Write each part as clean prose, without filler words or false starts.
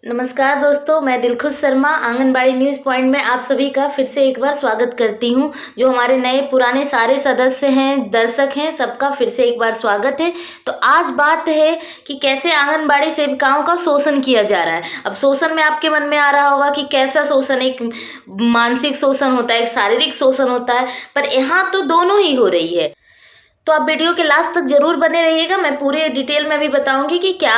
नमस्कार दोस्तों, मैं दिलखुश शर्मा आंगनबाड़ी न्यूज़ पॉइंट में आप सभी का फिर से एक बार स्वागत करती हूं। जो हमारे नए पुराने सारे सदस्य हैं, दर्शक हैं, सबका फिर से एक बार स्वागत है। तो आज बात है कि कैसे आंगनबाड़ी सेविकाओं का शोषण किया जा रहा है। अब शोषण में आपके मन में आ रहा होगा कि कैसा शोषण, एक मानसिक शोषण होता है, एक शारीरिक शोषण होता है, पर यहाँ तो दोनों ही हो रही है। तो आप वीडियो के लास्ट तक जरूर बने रहिएगा। मैं पूरे डिटेल में भी बताऊंगी कि क्या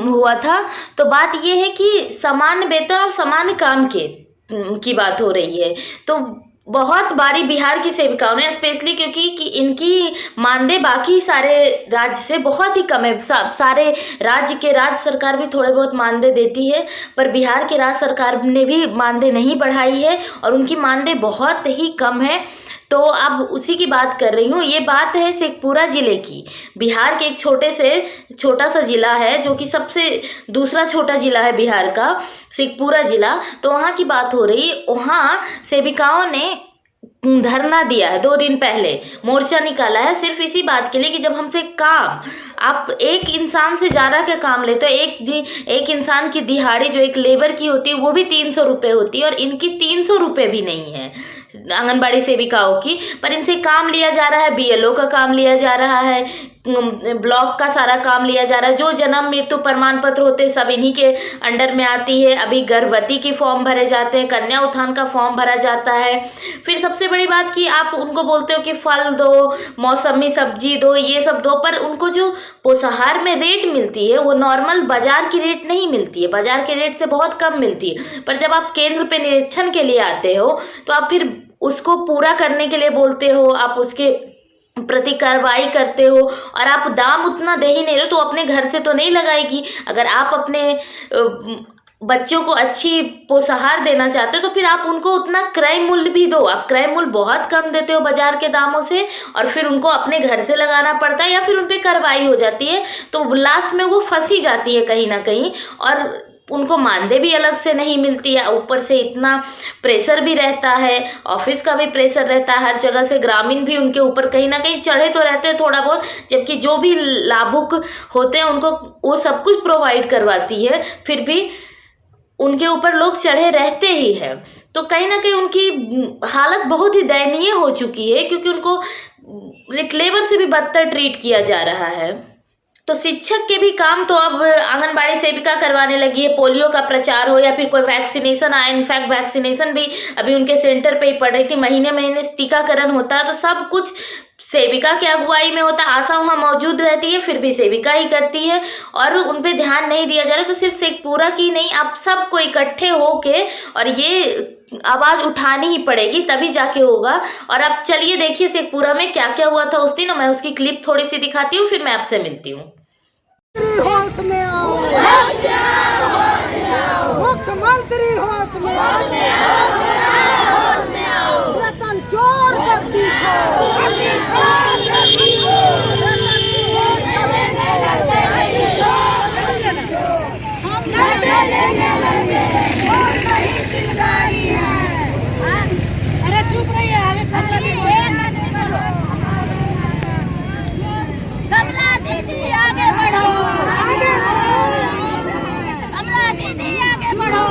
हुआ था। तो बात ये है कि सामान्य वेतन और सामान्य काम की बात हो रही है। तो बहुत बारी बिहार की सेविकाओं ने, स्पेशली क्योंकि कि इनकी मानदेय बाकी सारे राज्य से बहुत ही कम है। सारे राज्य सरकार भी थोड़े बहुत मानदेय देती है, पर बिहार के राज्य सरकार ने भी मानदेय नहीं बढ़ाई है और उनकी मानदेय बहुत ही कम है। तो अब उसी की बात कर रही हूँ। ये बात है शेखपुरा जिले की। बिहार के एक छोटा सा जिला है, जो कि सबसे दूसरा छोटा जिला है बिहार का, शेखपुरा जिला। तो वहाँ की बात हो रही। वहाँ सेविकाओं ने धरना दिया है 2 दिन पहले, मोर्चा निकाला है सिर्फ इसी बात के लिए कि जब हमसे काम, आप एक इंसान से ज़्यादा का काम लेते हो। एक इंसान की दिहाड़ी जो एक लेबर की होती है वो भी 300 रुपये होती है, और इनकी 300 रुपये भी नहीं है आंगनबाड़ी सेविकाओं की। पर इनसे काम लिया जा रहा है, बीएलओ का काम लिया जा रहा है, ब्लॉक का सारा काम लिया जा रहा है। जो जन्म मृत्यु प्रमाण पत्र होते हैं सब इन्हीं के अंडर में आती है। अभी गर्भवती की फॉर्म भरे जाते हैं, कन्या उत्थान का फॉर्म भरा जाता है। फिर सबसे बड़ी बात कि आप उनको बोलते हो कि फल दो, मौसमी सब्जी दो, ये सब दो, पर उनको जो पोषाहार में रेट मिलती है वो नॉर्मल बाजार की रेट नहीं मिलती है, बाजार के रेट से बहुत कम मिलती है। पर जब आप केंद्र पे निरीक्षण के लिए आते हो तो आप फिर उसको पूरा करने के लिए बोलते हो, आप उसके प्रति कार्रवाई करते हो, और आप दाम उतना दे ही नहीं रहे तो अपने घर से तो नहीं लगाएगी। अगर आप अपने बच्चों को अच्छी पोषाहार देना चाहते हो तो फिर आप उनको उतना क्रय मूल्य भी दो। आप क्रय मूल्य बहुत कम देते हो बाजार के दामों से, और फिर उनको अपने घर से लगाना पड़ता है, या फिर उन पर कार्रवाई हो जाती है। तो लास्ट में वो फंसी जाती है कहीं ना कहीं, और उनको मानदेय भी अलग से नहीं मिलती है। ऊपर से इतना प्रेशर भी रहता है, ऑफिस का भी प्रेशर रहता है, हर जगह से ग्रामीण भी उनके ऊपर कहीं ना कहीं चढ़े तो रहते हैं थोड़ा बहुत, जबकि जो भी लाभुक होते हैं उनको वो सब कुछ प्रोवाइड करवाती है, फिर भी उनके ऊपर लोग चढ़े रहते ही हैं। तो कहीं ना कहीं उनकी हालत बहुत ही दयनीय हो चुकी है, क्योंकि उनको एक लेबर से भी बदतर ट्रीट किया जा रहा है। तो शिक्षक के भी काम तो अब आंगनबाड़ी सेविका करवाने लगी है। पोलियो का प्रचार हो या फिर कोई वैक्सीनेशन आए, इनफैक्ट वैक्सीनेशन भी अभी उनके सेंटर पे ही पड़ रही थी। महीने महीने टीकाकरण होता है, तो सब कुछ सेविका की अगुवाई में होता है। आशा वहाँ मौजूद रहती है, फिर भी सेविका ही करती है और उन पे ध्यान नहीं दिया जा रहा। तो सिर्फ शेखपुरा की नहीं, आप सबको इकट्ठे होके और ये आवाज उठानी ही पड़ेगी, तभी जाके होगा। और अब चलिए देखिए शेखपुरा में क्या क्या हुआ था उस दिन, और मैं उसकी क्लिप थोड़ी सी दिखाती हूँ, फिर मैं आपसे मिलती हूँ। होश में आओ, मुख्यमंत्री होश में आओ, वेतन चोर बस्ती अरे चुप रहिए, कमला दीदी आगे बढ़ो, कमला दीदी आगे बढ़ो।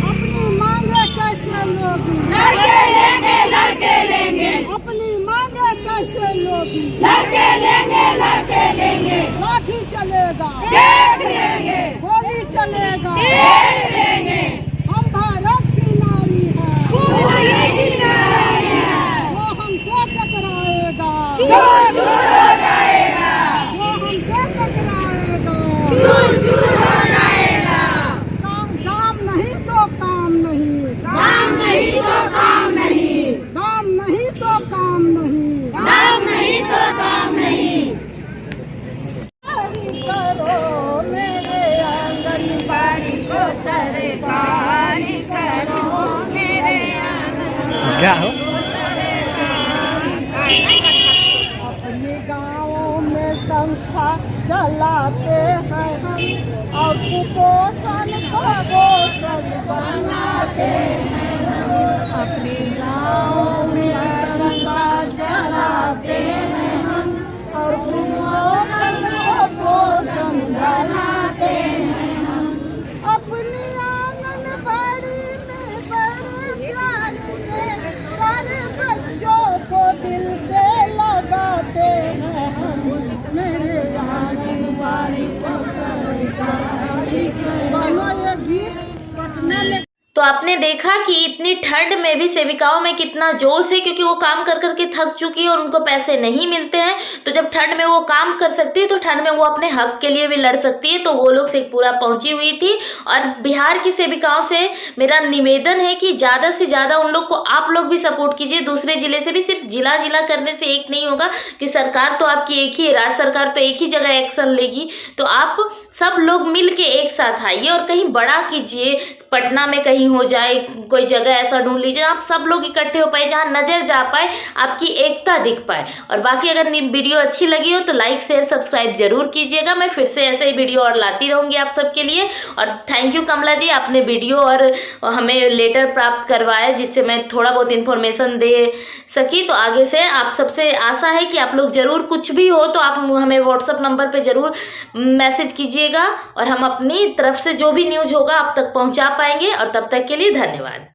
अपनी मांगे कैसे लोगी, लड़के लेंगे, लड़के लेंगे, अपनी मांगे कैसे लोगी, लड़के लेंगे, लड़के लेंगे, लाठी चलेगा, देख लेंगे, गोली चलेगा, देख लेंगे, हम भारत की नारी है, खूब ये चिल्लाए हैं, वो हमसे टकराएगा, चूर चूर हो जाएगा, वो हमसे टकराएगा, चूर चूर हो जाएगा। दाम नहीं तो काम नहीं, दाम नहीं तो काम नहीं, दाम नहीं तो काम नहीं, दाम नहीं तो काम नहीं। हरी करो मेरे आंगनबाड़ी को सरकारी करो मेरे क्या हो? अपने गाँव में संस्था चलाते हैं हम, और कुपोषण को पोषण बनाते हैं हम। अपने गाँव में संस्था चलाते हैं हम, और कुपोषण को पोषण बनाते आपने देखा कि इतनी ठंड में भी सेविकाओं में कितना जोश है, क्योंकि वो काम कर कर के थक चुकी है और उनको पैसे नहीं मिलते हैं। तो जब ठंड में वो काम कर सकती है तो ठंड में वो अपने हक के लिए भी लड़ सकती है। तो वो लोग शेखपुरा पहुंची हुई थी। और बिहार की सेविकाओं से मेरा निवेदन है कि ज़्यादा से ज़्यादा उन लोग को आप लोग भी सपोर्ट कीजिए, दूसरे जिले से भी। सिर्फ जिला जिला करने से एक नहीं होगा, कि सरकार तो आपकी एक ही है, राज्य सरकार तो एक ही जगह एक्शन लेगी। तो आप सब लोग मिल के एक साथ आइए और कहीं बड़ा कीजिए। पटना में कहीं हो जाए, कोई जगह ऐसा ढूंढ लीजिए, आप सब लोग इकट्ठे हो पाए, जहाँ नजर जा पाए, आपकी एकता दिख पाए। और बाकी अगर वीडियो अच्छी लगी हो तो लाइक शेयर सब्सक्राइब जरूर कीजिएगा। मैं फिर से ऐसे ही वीडियो और लाती रहूंगी आप सबके लिए। और थैंक यू कमला जी, आपने वीडियो और हमें लेटर प्राप्त करवाया, जिससे मैं थोड़ा बहुत इन्फॉर्मेशन दे सकी। तो आगे से आप सबसे आशा है कि आप लोग जरूर, कुछ भी हो तो आप हमें व्हाट्सएप नंबर पे जरूर मैसेज कीजिएगा, और हम अपनी तरफ से जो भी न्यूज़ होगा आप तक पहुंचा पाएंगे। और तब तक के लिए धन्यवाद।